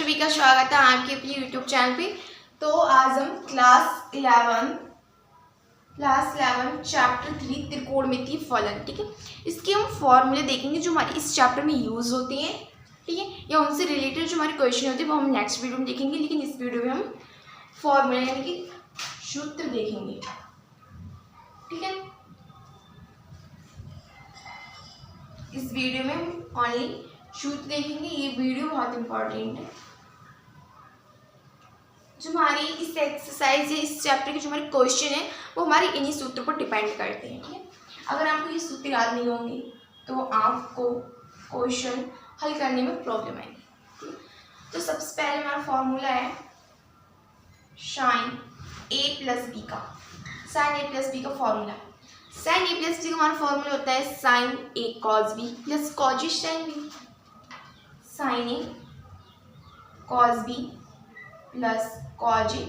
सभी का स्वागत है आपके अपने यूट्यूब चैनल पे। तो आज हम क्लास 11 चैप्टर 3 त्रिकोणमितीय फलन, ठीक है, इसके हम फॉर्मूले देखेंगे जो हमारे इस चैप्टर में यूज होते हैं, ठीक है, या उनसे रिलेटेड जो हमारे क्वेश्चन होते हैं वो हम नेक्स्ट वीडियो में देखेंगे। लेकिन इस वीडियो में हम फॉर्मूले यानी कि सूत्र देखेंगे, ठीक है। इस वीडियो में हम ओनली सूत्र देखेंगे। ये वीडियो बहुत इंपॉर्टेंट है। जो हमारी इस एक्सरसाइज या इस चैप्टर के जो हमारे क्वेश्चन है वो हमारे इन्हीं सूत्रों पर डिपेंड करते हैं, ठीक है। अगर आपको ये सूत्र याद नहीं होंगे तो आपको क्वेश्चन हल करने में प्रॉब्लम आएगी, ठीक है। तो सबसे पहले हमारा फॉर्मूला है साइन ए प्लस बी का। साइन ए प्लस बी का formula, sine A plus B का हमारा फॉर्मूला होता है साइन ए कॉस बी प्लस कॉज ए साइन बी। साइन ए कॉस बी प्लस कॉज ए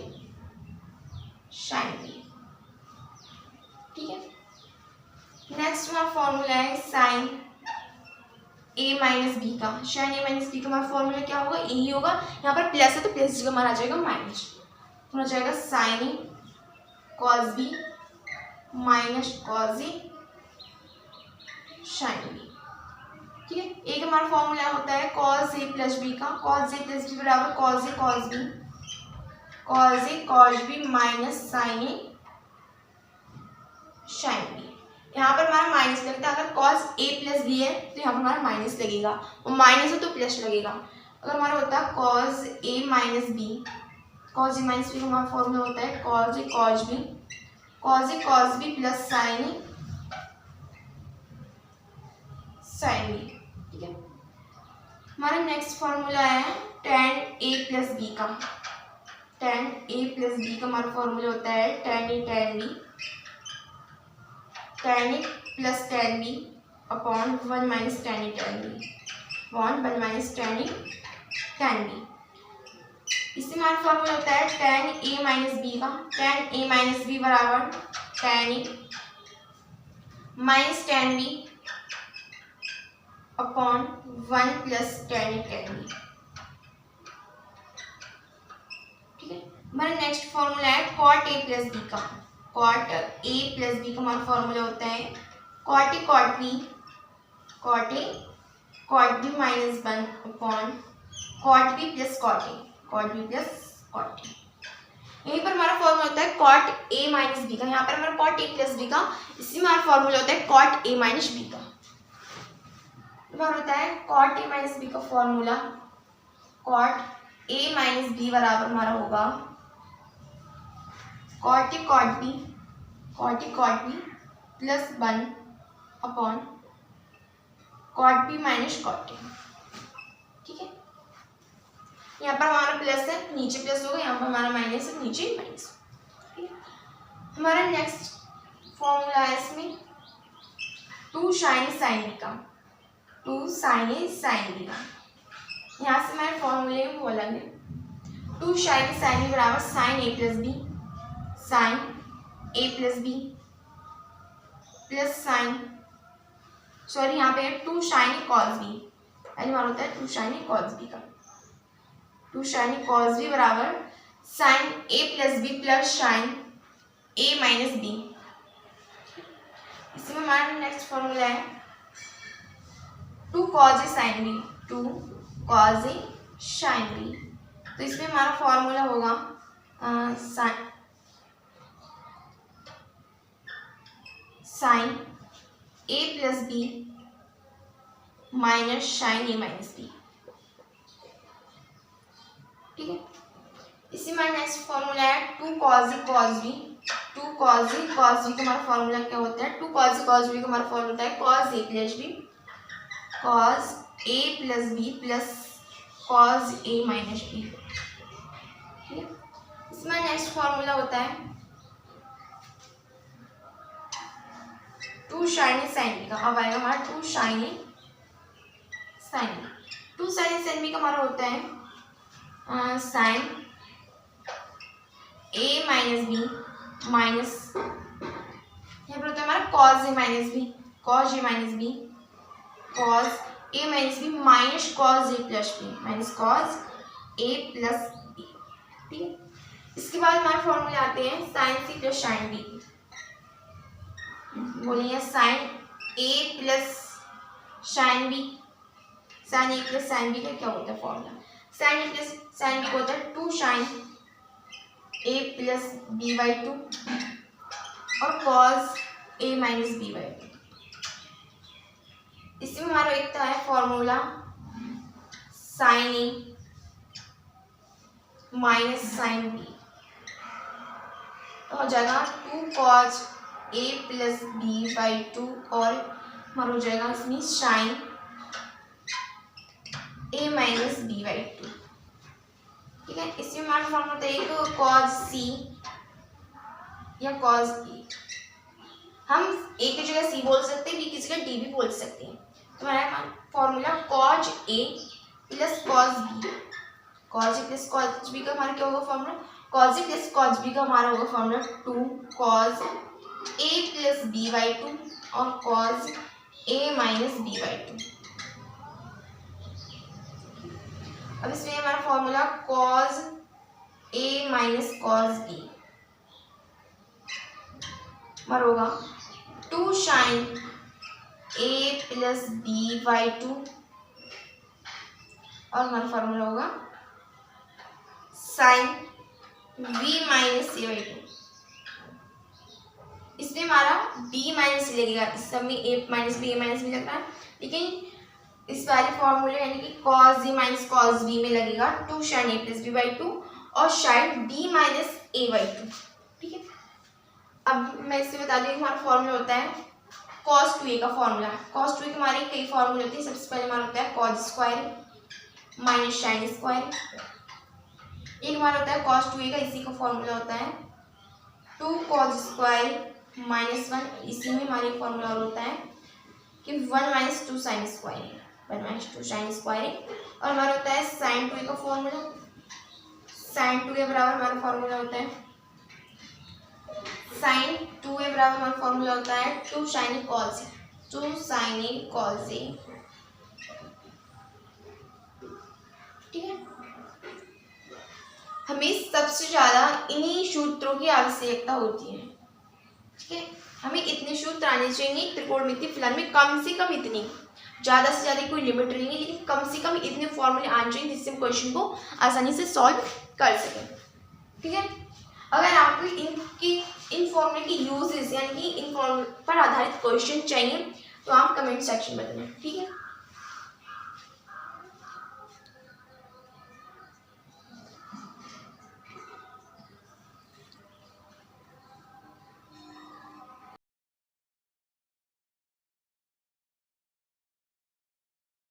साइन बी, ठीक है। नेक्स्ट हमारा फॉर्मूला है साइन ए माइनस बी का। साइन ए माइनस बी का हमारा फॉर्मूला क्या होगा, ए ही होगा। यहाँ पर प्लस है तो प्लस जगह हमारा आ जाएगा माइनस, तो हो जाएगा साइन ए कॉस बी माइनस कॉज ए साइन बी, ठीक है। एक हमारा फॉर्मूला होता है कॉस ए प्लस बी का। कॉस ए प्लस बी बराबर cos A cos B, cos A cos B minus sign A sine B. यहाँ पर हमारा माइनस लगता है। अगर कॉस ए प्लस बी है तो यहाँ पर हमारा माइनस लगेगा, और माइनस है तो प्लस लगेगा। अगर हमारा होता है cos A minus B, cos A minus B का हमारा फॉर्मूला होता है cos A cos B, cos A cos B plus sign A sine B, ठीक है। हमारा नेक्स्ट फॉर्मूला है tan a प्लस बी का। tan a प्लस बी का हमारा फॉर्मूला होता है tan a tan b, tan a plus tan b upon 1 minus tan a tan b upon 1 minus tan a tan b। इससे हमारा formula होता है tan a minus B का। tan a minus B बराबर tan a minus tan b upon 1 plus tan a tan b, ठीक है। हमारा next formula है cot a प्लस बी का। cot a प्लस बी का हमारा फॉर्मूला होता है cot a cot b, cot a cot b minus 1 upon cot b plus cot a, cot b plus cot a। यहीं पर हमारा formula होता है cot a माइनस बी का। यहाँ पर हमारा cot a प्लस बी का, इसी में हमारा फॉर्मूला होता है cot a माइनस बी का। हमारा होता है cot a माइनस बी का formula cot a minus B बराबर हमारा होगा cot a cot b plus 1 upon cot b minus cot a, ठीक है। यहाँ पर हमारा प्लस है, नीचे प्लस होगा, यहाँ पर हमारा माइनस है, नीचे माइनस, ठीक है। हमारा नेक्स्ट फॉर्मूला है इसमें 2 sin sin b का। 2 sin a sin b का, यहाँ से हमारे फॉर्मूले में बोला है 2 sin sin b बराबर sin a plus B, sin a plus B plus sine, sorry यहाँ पे 2 sin a cos b, यानी हमारा होता है 2 sin a cos b का। 2 sin a cos b बराबर sin a plus B plus sin a minus B. इसमें हमारा नेक्स्ट फॉर्मूला है 2 cos a sin b, 2 cos a sin b। तो इसमें हमारा फॉर्मूला होगा sin a plus B minus sin a minus B, ठीक है। इसी में नेक्स्ट फॉर्मूला है 2 cos a cos b, 2 cos a cos b का हमारा फॉर्मूला क्या होता है, 2 cos a cos b का हमारा फॉर्मूला होता है cos a plus b, cos a plus b plus cos a minus b, ठीक है। इसमें नेक्स्ट फॉर्मूला होता है 2 sin a sin b का। अब आएगा हमारा 2 sin a sin b। 2 sin a sin b का हमारा होता है sin a minus B minus, यहाँ पर होता है हमारा cos a minus B, cos a minus B, cos a minus B minus cos a plus B, minus cos A plus B. ठीक है, इसके बाद हमारे फॉर्मूले आते हैं sine C plus sine B. बोलिए sine A plus sine B. Sine A plus sine B का क्या होता है formula? Sine A plus sine B होता है 2 sine A plus B by 2 और cos A minus B by 2। इसमें हमारा एक तो है formula sine A minus sine B, तो हो जाएगा 2 cos A plus B by 2 और हमारा हो जाएगा इसमें sine A minus B by 2। ठीक है, इसमें हमारा फॉर्मूला होता है एक कॉस सी या कॉस ए। हम ए की जगह सी बोल सकते हैं, बी की जगह डी भी बोल सकते हैं। तो हमारा formula cos A plus cos B. Cos A plus cos B का हमारा क्या होगा formula? Cos A plus cos B का हमारा होगा formula 2 cos A plus B by 2 और cos A minus B by 2। अब इसमें हमारा formula cos A minus cos B हमारा होगा 2 sine A plus B by 2 और हमारा फॉर्मूला होगा sine B minus A by 2। इसमें हमारा b माइनस लगेगा, इस सब में a minus B A minus B लग रहा है, लेकिन इस वाले फॉर्मूले यानी कि cos a minus cos b में लगेगा 2 sine a plus B by 2 और sine b minus a by 2। ठीक है, अब मैं इससे बता दूँ हमारा फॉर्मूला होता है cos 2a का फॉर्मूला। cos 2a के हमारे कई फॉर्मूले होते हैं। सबसे पहले हमारा होता है cos square minus sine square. एक हमारा होता है cos 2a का, इसी का फॉर्मूला होता है 2 cos स्क्वायर माइनस 1। इसी में हमारे फॉर्मूला होता है कि 1 minus 2 sine square, 1 minus 2 sine square. और हमारा होता है साइन 2a का फॉर्मूला। साइन 2a बराबर हमारा फॉर्मूला होता है साइन 2a बराबर हमारा फॉर्मूला होता है 2 sine cos A, 2 sine A cos A. ठीक है, हमें सबसे ज़्यादा इन्हीं सूत्रों की आवश्यकता होती है। ठीक है, हमें इतने सूत्र आने चाहिए त्रिकोणमिति फलन में, कम से कम इतनी, ज़्यादा से ज़्यादा कोई लिमिट नहीं है, लेकिन कम से कम इतने फॉर्मूले आने चाहिए जिससे हम क्वेश्चन को आसानी से सॉल्व कर सकें। ठीक है, अगर आपको इन फॉर्मूले की यूजेस यानी कि इन फॉर्मूले पर आधारित क्वेश्चन चाहिए तो आप कमेंट सेक्शन में बताएं। ठीक है।